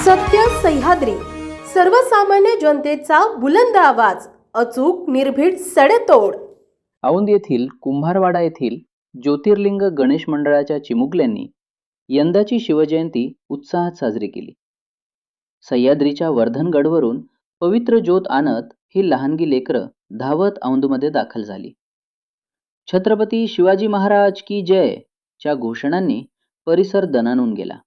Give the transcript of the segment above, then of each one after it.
सत्य सह्याद्री, सर्वसामान्य जनतेचा बुलंद आवाज, अचूक निर्भीड सडेतोड. औंध येथील कुंभारवाडा येथील ज्योतिर्लिंग गणेश मंडळाच्या चिमुकल्यांनी यंदाची शिवजयंती उत्साहात साजरी केली. सह्याद्रीच्या वर्धनगडवरून पवित्र ज्योत आणत ही लहानगी लेकरं धावत औंधमध्ये दाखल झाली. छत्रपती शिवाजी महाराज की जय च्या घोषणांनी परिसर दणाणून गेला.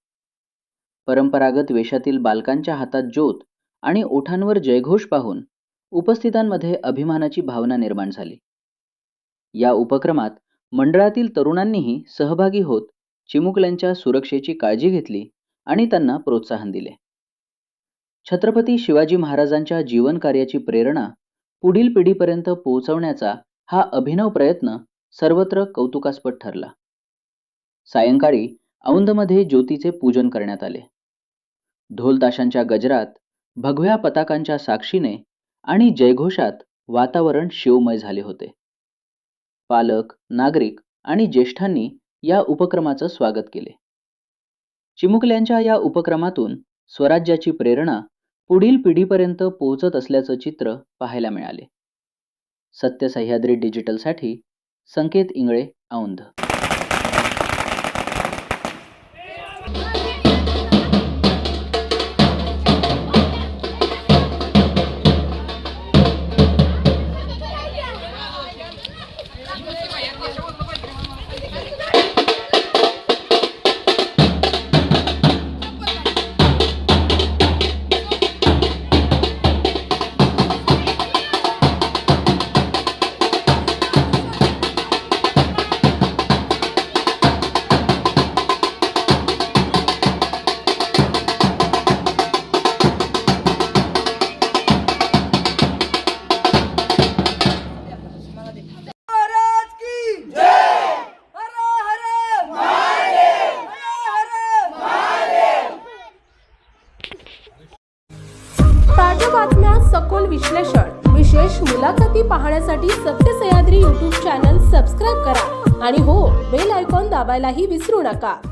परंपरागत वेशातील बालकांच्या हातात ज्योत आणि ओठांवर जयघोष पाहून उपस्थितांमध्ये अभिमानाची भावना निर्माण झाली. या उपक्रमात मंडळातील तरुणांनीही सहभागी होत चिमुकल्यांच्या सुरक्षेची काळजी घेतली आणि त्यांना प्रोत्साहन दिले. छत्रपती शिवाजी महाराजांच्या जीवन कार्याची प्रेरणा पुढील पिढीपर्यंत पोहोचवण्याचा हा अभिनव प्रयत्न सर्वत्र कौतुकास्पद ठरला. सायंकाळी औंधमध्ये ज्योतीचे पूजन करण्यात आले. ढोलताशांच्या गजरात, भगव्या पताकांच्या साक्षीने आणि जयघोषात वातावरण शिवमय झाले होते. पालक, नागरिक आणि ज्येष्ठांनी या उपक्रमाचं स्वागत केले. चिमुकल्यांच्या या उपक्रमातून स्वराज्याची प्रेरणा पुढील पिढीपर्यंत पोहोचत असल्याचं चित्र पाहायला मिळाले. सत्य सह्याद्री डिजिटलसाठी संकेत इंगळे, औंध. ताज्या बातम्या, सखोल विश्लेषण, विशेष मुलाखती पाहण्यासाठी सत्य सह्याद्री YouTube चॅनल सबस्क्राईब करा आणि हो, बेल आयकॉन दाबायलाही विसरू नका.